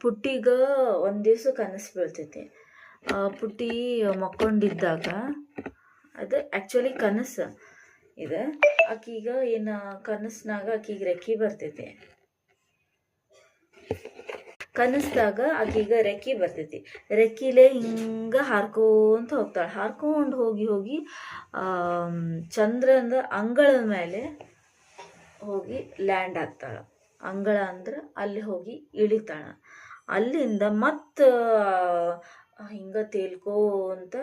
ಪುಟ್ಟಿಗ ಒಂದು ದಿವಸ ಕನಸು ಬೀಳ್ತೈತಿ. ಪುಟ್ಟಿ ಮಕ್ಕೊಂಡಿದ್ದಾಗ, ಅದು ಆ್ಯಕ್ಚುಲಿ ಕನಸು ಇದೆ. ಆಕೀಗ ಏನು ಕನಸ್ನಾಗ ಆಕಿಗೆ ರೆಕ್ಕೆ ಬರ್ತೈತಿ. ಕನಸ್ದಾಗ ಆಕೀಗ ರೆಕ್ಕೆ ಬರ್ತೈತಿ. ರೆಕ್ಕಿಲೆ ಹಿಂಗೆ ಹಾರ್ಕೊಂತ ಹೋಗ್ತಾಳೆ. ಹಾರ್ಕೊಂಡು ಹೋಗಿ ಹೋಗಿ ಚಂದ್ರನ ಅಂಗಳದ ಮೇಲೆ ಹೋಗಿ ಲ್ಯಾಂಡ್ ಆಗ್ತಾಳೆ. ಅಂಗಳ ಅಂದ್ರೆ ಅಲ್ಲಿ ಹೋಗಿ ಇಳಿತಾಳ. ಅಲ್ಲಿಂದ ಮತ್ತೆ ಹಿಂಗೆ ತೇಲ್ಕೋಂತ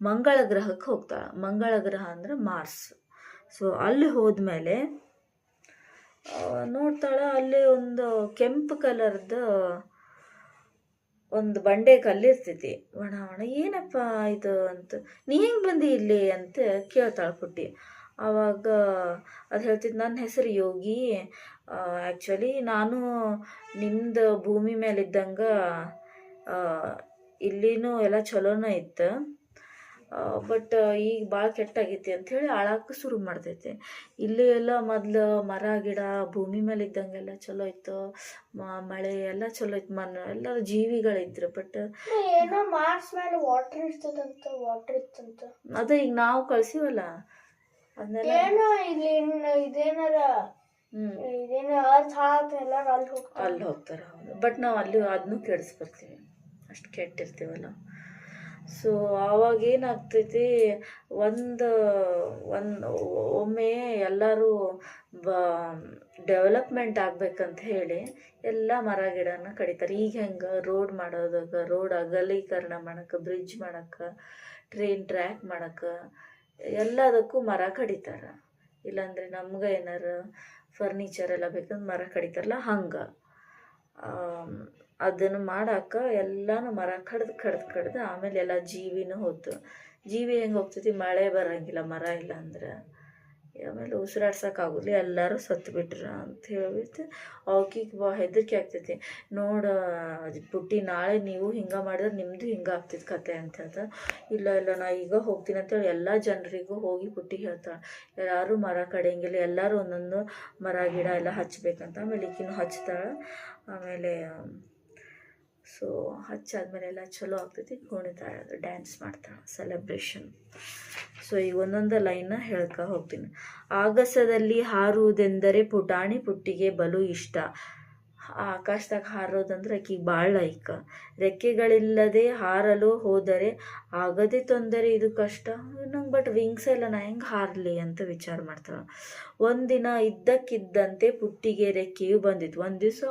ಮಂಗಳ ಗ್ರಹಕ್ಕೆ ಹೋಗ್ತಾಳೆ. ಮಂಗಳ ಗ್ರಹ ಅಂದ್ರೆ ಮಾರ್ಸ್. ಸೊ ಅಲ್ಲಿ ಹೋದ್ಮೇಲೆ ನೋಡ್ತಾಳ, ಅಲ್ಲಿ ಒಂದು ಕೆಂಪು ಕಲರ್ದ ಒಂದು ಬಂಡೆ ಕಲ್ಲಿರ್ತೈತಿ. ಒಣ ಒಣ ಏನಪ್ಪ ಇದು ಅಂತ, ನೀ ಹೆಂಗೆ ಬಂದಿ ಇಲ್ಲಿ ಅಂತ ಕೇಳ್ತಾಳೆ ಪುಟ್ಟಿ. ಆವಾಗ ಅದು ಹೇಳ್ತಿದ್ದು, ನನ್ನ ಹೆಸರು ಯೋಗಿ. ಆ್ಯಕ್ಚುಲಿ ನಾನು ನಿಮ್ದು ಭೂಮಿ ಮೇಲಿದ್ದಂಗೆ ಇಲ್ಲಿನೂ ಎಲ್ಲ ಚಲೋನೇ ಇತ್ತು. ಬಟ್ ಈಗ ಭಾಳ ಕೆಟ್ಟಾಗೈತಿ ಅಂಥೇಳಿ ಆಳಕ್ಕೆ ಶುರು ಮಾಡ್ತೈತೆ. ಇಲ್ಲಿ ಎಲ್ಲ ಮೊದಲು ಮರ ಗಿಡ ಭೂಮಿ ಮೇಲೆ ಇದ್ದಂಗೆಲ್ಲ ಚಲೋ ಇತ್ತು. ಮಳೆ ಎಲ್ಲ ಚಲೋ ಇತ್ತು. ಎಲ್ಲ ಜೀವಿಗಳಿದ್ರು. ಬಟ್ ಏನೋ ಮಾರ್ಸ್ ಮೇಲೆ ವಾಟರ್ ಇರ್ತದಂತ, ವಾಟರ್ ಇತ್ತಂತ. ಅದೇ ಈಗ ನಾವು ಕಳ್ಸಿವಲ್ಲ ಅದನ್ನೆಲ್ಲ. ಏನೋ ಇಲ್ಲಿ ಇದೇನಾರ ಇದೇನೋ ಅರ್ಥ ಎಲ್ಲ ಅಲ್ಲಿ ಹೋಗ್ತಾರೆ. ಹೌದು. ಬಟ್ ನಾವು ಅಲ್ಲಿ ಅದನ್ನೂ ಕೆಡಿಸ್ಬರ್ತೀವಿ, ಅಷ್ಟು ಕೆಟ್ಟಿರ್ತೀವಲ್ಲ. ಸೊ ಆವಾಗ ಏನಾಗ್ತೈತಿ, ಒಮ್ಮೆ ಎಲ್ಲರೂ ಡೆವಲಪ್ಮೆಂಟ್ ಆಗ್ಬೇಕಂತ ಹೇಳಿ ಎಲ್ಲ ಮರ ಗಿಡನ ಕಡಿತಾರೆ. ಈಗ ಹೆಂಗೆ ರೋಡ್ ಮಾಡೋದಾಗ, ರೋಡ್ ಅಗಲೀಕರಣ ಮಾಡೋಕ್ಕೆ, ಬ್ರಿಡ್ಜ್ ಮಾಡೋಕ್ಕೆ, ಟ್ರೈನ್ ಟ್ರ್ಯಾಕ್ ಮಾಡೋಕ್ಕೆ ಎಲ್ಲದಕ್ಕೂ ಮರ ಕಡಿತಾರೆ. ಇಲ್ಲಾಂದರೆ ನಮ್ಗೆ ಏನಾರು ಫರ್ನಿಚರ್ ಎಲ್ಲ ಬೇಕಂದ್ರೆ ಮರ ಕಡಿತಾರಲ್ಲ, ಹಂಗೆ ಅದನ್ನು ಮಾಡೋಕೆ ಎಲ್ಲನೂ ಮರ ಕಡ್ದು ಆಮೇಲೆ ಎಲ್ಲ ಜೀವಿನೂ ಹೋಯ್ತು. ಜೀವಿ ಹೆಂಗೆ ಹೋಗ್ತೈತಿ, ಮಳೆ ಬರೋಂಗಿಲ್ಲ ಮರ ಇಲ್ಲ ಅಂದ್ರೆ. ಆಮೇಲೆ ಉಸಿರಾಡ್ಸೋಕ್ಕಾಗೋದಿಲ್ಲ, ಎಲ್ಲರೂ ಸತ್ತುಬಿಟ್ರು ಅಂತ ಹೇಳ್ಬಿಟ್ಟು ಅವಕಿಗೆ ಹೆದರಿಕೆ ಆಗ್ತೈತಿ. ಪುಟ್ಟಿ, ನಾಳೆ ನೀವು ಹಿಂಗೆ ಮಾಡಿದ್ರೆ ನಿಮ್ಮದು ಹಿಂಗೆ ಆಗ್ತೈತಿ ಕತೆ ಅಂತ ಹೇಳ್ತಾ, ಇಲ್ಲ ನಾ ಈಗ ಹೋಗ್ತೀನಿ ಅಂತೇಳಿ ಎಲ್ಲ ಜನರಿಗೂ ಹೋಗಿ ಪುಟ್ಟಿ ಹೇಳ್ತಾಳೆ, ಯಾರು ಮರ ಕಡಿಯಂಗಿಲ್ಲ, ಎಲ್ಲರೂ ಒಂದೊಂದು ಮರ ಗಿಡ ಎಲ್ಲ ಹಚ್ಬೇಕಂತ. ಆಮೇಲೆ ಈಕಿನೂ ಹಚ್ತಾಳೆ. ಆಮೇಲೆ ಸೊ ಹಚ್ಚಾದ್ಮೇಲೆ ಎಲ್ಲ ಚಲೋ ಆಗ್ತೈತಿ. ಕುಣಿತಾಳೆ, ಡ್ಯಾನ್ಸ್ ಮಾಡ್ತಾಳೆ, ಸೆಲೆಬ್ರೇಷನ್. ಸೊ ಈಗ ಒಂದೊಂದು ಲೈನ್ನ ಹೇಳ್ತಾ ಹೋಗ್ತೀನಿ. ಆಗಸದಲ್ಲಿ ಹಾರುವುದೆಂದರೆ ಪುಟಾಣಿ ಪುಟ್ಟಿಗೆ ಬಲು ಇಷ್ಟ. ಆಕಾಶದಾಗ ಹಾರೋದಂದ್ರೆ ಆಕಿಗೆ ಭಾಳ ಲೈಕ. ರೆಕ್ಕೆಗಳಿಲ್ಲದೆ ಹಾರಲು ಹೋದರೆ ಆಗದೆ ತೊಂದರೆ, ಇದು ಕಷ್ಟ. ನಂಗೆ ಬಟ್ ವಿಂಗ್ಸ್ ಎಲ್ಲ ನಾ ಹೆಂಗೆ ಹಾರಲಿ ಅಂತ ವಿಚಾರ ಮಾಡ್ತಾಳೆ. ಒಂದಿನ ಇದ್ದಕ್ಕಿದ್ದಂತೆ ಪುಟ್ಟಿಗೆ ರೆಕ್ಕೆಯು ಬಂದಿತ್ತು. ಒಂದು ದಿವಸ